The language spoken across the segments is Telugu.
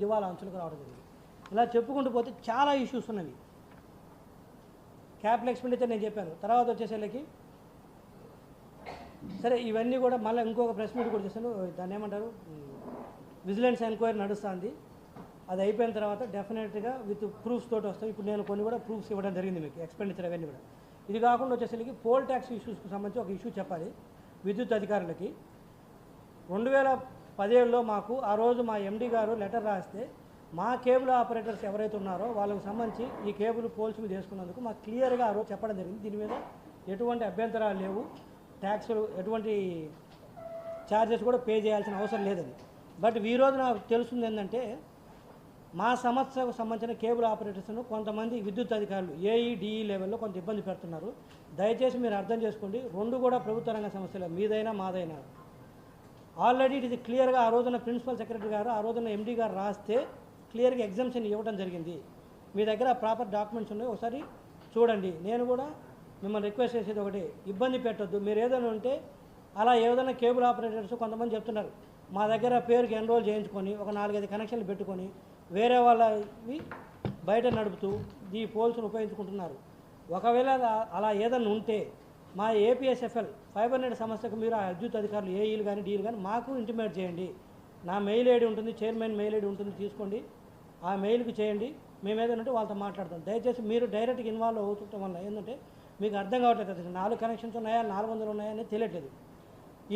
దివాలా అంచులకు రావడం జరిగింది. ఇలా చెప్పుకుంటూ పోతే చాలా ఇష్యూస్ ఉన్నవి. క్యాపిటల్ ఎక్స్పెండిచర్ నేను చెప్పాను. తర్వాత వచ్చేసరికి సరే ఇవన్నీ కూడా మళ్ళీ ఇంకొక ప్రెస్ మీట్ కూడా చేశాను. దాన్ని ఏమంటారు, విజిలెన్స్ ఎంక్వైరీ నడుస్తుంది. అది అయిపోయిన తర్వాత డెఫినెట్గా విత్ ప్రూఫ్స్ తోటి వస్తాయి. ఇప్పుడు నేను కొన్ని కూడా ప్రూఫ్స్ ఇవ్వడం జరిగింది మీకు, ఎక్స్పెండిచర్ అవన్నీ కూడా. ఇది కాకుండా వచ్చేసరికి పోల్ ట్యాక్స్ ఇష్యూస్కి సంబంధించి ఒక ఇష్యూ చెప్పాలి విద్యుత్ అధికారులకి. 2017లో మాకు ఆ రోజు మా ఎండీ గారు లెటర్ రాస్తే మా కేబుల్ ఆపరేటర్స్ ఎవరైతే ఉన్నారో వాళ్ళకి సంబంధించి ఈ కేబుల్ పోల్స్ మీద వేసుకున్నందుకు మాకు క్లియర్గా ఆ రోజు చెప్పడం జరిగింది. దీని మీద ఎటువంటి అభ్యంతరాలు లేవు, ట్యాక్స్లు ఎటువంటి ఛార్జెస్ కూడా పే చేయాల్సిన అవసరం లేదని. బట్ ఈరోజు నాకు తెలుస్తుంది ఏంటంటే మా సంస్థకు సంబంధించిన కేబుల్ ఆపరేటర్స్ను కొంతమంది విద్యుత్ అధికారులు ఏఈ డిఈ లెవెల్లో కొంత ఇబ్బంది పెడుతున్నారు. దయచేసి మీరు అర్థం చేసుకోండి, రెండు కూడా ప్రభుత్వ రంగ సంస్థలే, మీదైనా మాదైనా. ఆల్రెడీ ఇది క్లియర్గా ఆ రోజున ప్రిన్సిపల్ సెక్రటరీ గారు, ఆ రోజున ఎండీ గారు రాస్తే క్లియర్గా ఎగ్జామ్షన్ ఇవ్వడం జరిగింది. మీ దగ్గర ప్రాపర్ డాక్యుమెంట్స్ ఉన్నాయి, ఒకసారి చూడండి. నేను కూడా మిమ్మల్ని రిక్వెస్ట్ చేసేది ఒకటి, ఇబ్బంది పెట్టొద్దు. మీరు ఏదైనా ఉంటే అలా ఏదైనా కేబుల్ ఆపరేటర్స్ కొంతమంది చెప్తున్నారు, మా దగ్గర పేరుకి ఎన్రోల్ చేయించుకొని ఒక 4-5 కనెక్షన్లు పెట్టుకొని వేరే వాళ్ళవి బయట నడుపుతూ ఈ పోల్స్ను ఉపయోగించుకుంటున్నారు. ఒకవేళ అలా ఏదైనా ఉంటే మా ఏపీఎస్ఎఫ్ఎల్ ఫైబర్ నెట్ సంస్థకు మీరు ఆ విద్యుత్ అధికారులు ఏఈలు కానీ డీలు కానీ మాకు ఇంటిమేట్ చేయండి. నా మెయిల్ ఐడి ఉంటుంది, చైర్మన్ మెయిల్ ఐడి ఉంటుంది, తీసుకోండి. ఆ మెయిల్కి చేయండి. మేము ఏదైనా ఉంటే వాళ్ళతో మాట్లాడతాం. దయచేసి మీరు డైరెక్ట్గా ఇన్వాల్వ్ అవుతుండటం వల్ల ఏంటంటే మీకు అర్థం కావట్లేదు, 4 కనెక్షన్స్ ఉన్నాయా 400 ఉన్నాయా అనేది తెలియట్లేదు.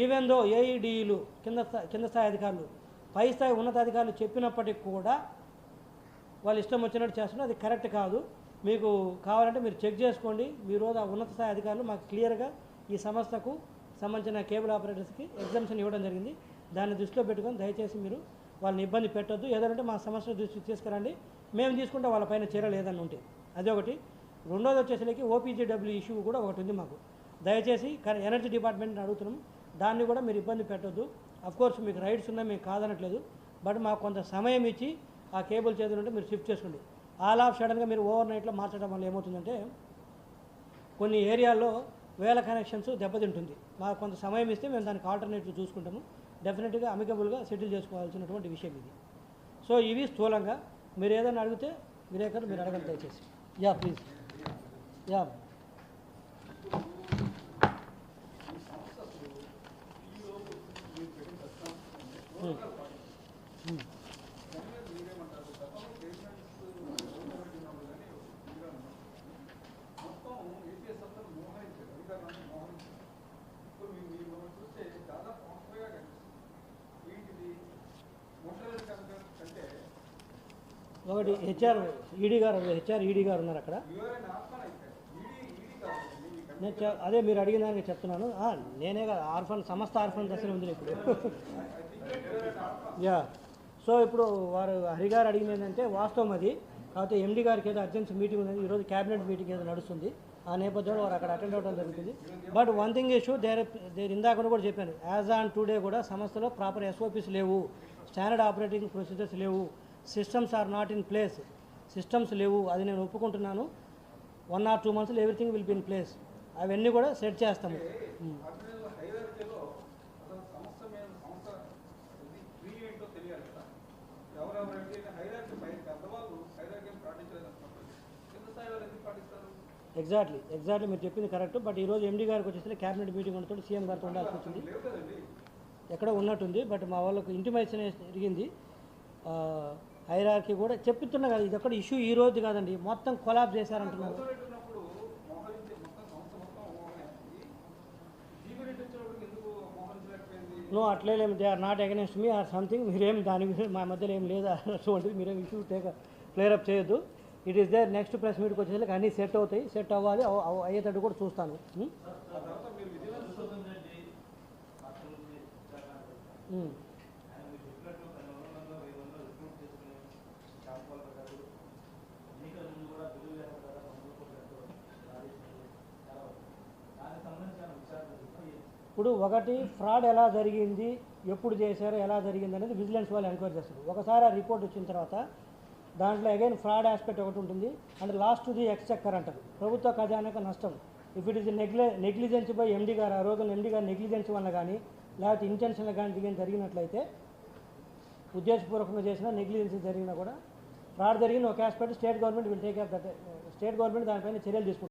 ఈవెన్ దో ఏఈడిఈలు కింద స్థాయి అధికారులు పై స్థాయి ఉన్నతాధికారులు చెప్పినప్పటికీ కూడా వాళ్ళు ఇష్టం వచ్చినట్టు చేస్తున్నారు. అది కరెక్ట్ కాదు. మీకు కావాలంటే మీరు చెక్ చేసుకోండి. మీరు ఆ ఉన్నత స్థాయి అధికారులు మాకు క్లియర్గా ఈ సంస్థకు సంబంధించిన కేబుల్ ఆపరేటర్స్కి ఎగ్జామ్షన్ ఇవ్వడం జరిగింది. దాన్ని దృష్టిలో పెట్టుకొని దయచేసి మీరు వాళ్ళని ఇబ్బంది పెట్టొద్దు. ఏదంటే మా సమస్య దృష్టికి తీసుకురండి, మేము తీసుకుంటే వాళ్ళపైన చర్యలు ఏదైనా ఉంటే. అదొకటి. రెండోది వచ్చేసరికి ఓపీజీడబ్ల్యూ ఇష్యూ కూడా ఒకటి ఉంది మాకు. దయచేసి ఎనర్జీ డిపార్ట్మెంట్ని అడుగుతున్నాం, దాన్ని కూడా మీరు ఇబ్బంది పెట్టొద్దు. అఫ్కోర్స్ మీకు రైట్స్ ఉన్నాయి, మేము కాదనట్లేదు. బట్ మాకు కొంత సమయం ఇచ్చి ఆ కేబుల్ చేతులు ఉంటే మీరు షిఫ్ట్ చేసుకోండి. ఆల్ ఆఫ్ సడన్గా మీరు ఓవర్ నైట్లో మార్చడం వల్ల ఏమవుతుందంటే కొన్ని ఏరియాల్లో 1000 కనెక్షన్స్ దెబ్బతింటుంది. మాకు కొంత సమయం ఇస్తే మేము దానికి ఆల్టర్నేటివ్ చూసుకుంటాము. డెఫినెట్గా అమికబుల్గా సెటిల్ చేసుకోవాల్సినటువంటి విషయం ఇది. సో ఇవి స్థూలంగా. మీరు ఏదైనా అడిగితే మీరు అడగండి దయచేసి. Yeah please. యా ఒకటి హెచ్ఆర్ ఈడీ గారు ఉన్నారు అక్కడ. నేను అదే మీరు అడిగిన దానికి చెప్తున్నాను. నేనే కదా ఆర్ఫన్ సమస్త ఆర్ఫన్ దశలో ఉంది ఇప్పుడు. యా. సో ఇప్పుడు వారు హరిగారు అడిగింది ఏంటంటే వాస్తవం అది. కాకపోతే ఎండీ గారికి ఏదో అర్జెన్సీ మీటింగ్ ఉంది, ఈరోజు క్యాబినెట్ మీటింగ్ ఏదో నడుస్తుంది. ఆ నేపథ్యంలో వారు అక్కడ అటెండ్ అవ్వడం జరుగుతుంది. But one thing issue there ఇందాక కూడా చెప్పాను, యాజ్ ఆన్ టుడే కూడా సంస్థలో ప్రాపర్ ఎస్ఓపీస్ లేవు, స్టాండర్డ్ ఆపరేటింగ్ ప్రొసీజర్స్ లేవు, systems are not in place. Systems లేవు, అది నేను ఒప్పుకుంటున్నాను. 1 or 2 months everything will be in place. అవన్నీ కూడా సెట్ చేస్తాము. ఎగ్జాక్ట్లీ మీరు చెప్పింది కరెక్ట్. బట్ ఈరోజు ఎండీ గారికి వచ్చేసి క్యాబినెట్ మీటింగ్ ఉండతో సీఎం గారితో ఉండాల్సి వచ్చింది. ఎక్కడో ఉన్నట్టుంది. బట్ మా వాళ్ళకు ఇంటిమేషన్ జరిగింది. హైరార్కీ కూడా చెప్తున్నా కదా, ఇది ఒక్కడ ఇష్యూ ఈ రోజు కాదండి, మొత్తం కొలాబ్ చేశారంటున్నారు. నో అట్లేం, they are not against me or something. మీరేం దాని గురించి మా మధ్యలో ఏం లేదా అటువంటిది మీరేం ఇష్యూ క్లియరప్ చేయొద్దు. It is there. Next press మీట్కి వచ్చేసరికి అన్నీ సెట్ అవుతాయి. సెట్ అవ్వాలి, అయ్యేటట్టు కూడా చూస్తాను. ఇప్పుడు ఒకటి ఫ్రాడ్ ఎలా జరిగింది, ఎప్పుడు చేశారో, ఎలా జరిగింది అనేది విజిలెన్స్ వాళ్ళు ఎంక్వైరీ చేస్తారు. ఒకసారి ఆ రిపోర్ట్ వచ్చిన తర్వాత దాంట్లో అగైన్ ఫ్రాడ్ ఆస్పెక్ట్ ఒకటి ఉంటుంది. And last to the exchequer అంటారు, ప్రభుత్వ ఖజానాకు నష్టం. If it is negligence by MD గారు, ఆ రోజు ఎండీ గారు నెగ్లిజెన్స్ వల్ల కానీ లేకపోతే ఇంటెన్షన్గా కానీ జరిగినట్లయితే ఉద్దేశపూర్వకంగా చేసినా నెగ్లిజెన్సీ జరిగినా కూడా ఫ్రాడ్ జరిగిన ఒక aspect state government will take care that state government దానిపైన చర్యలు తీసుకుంటుంది.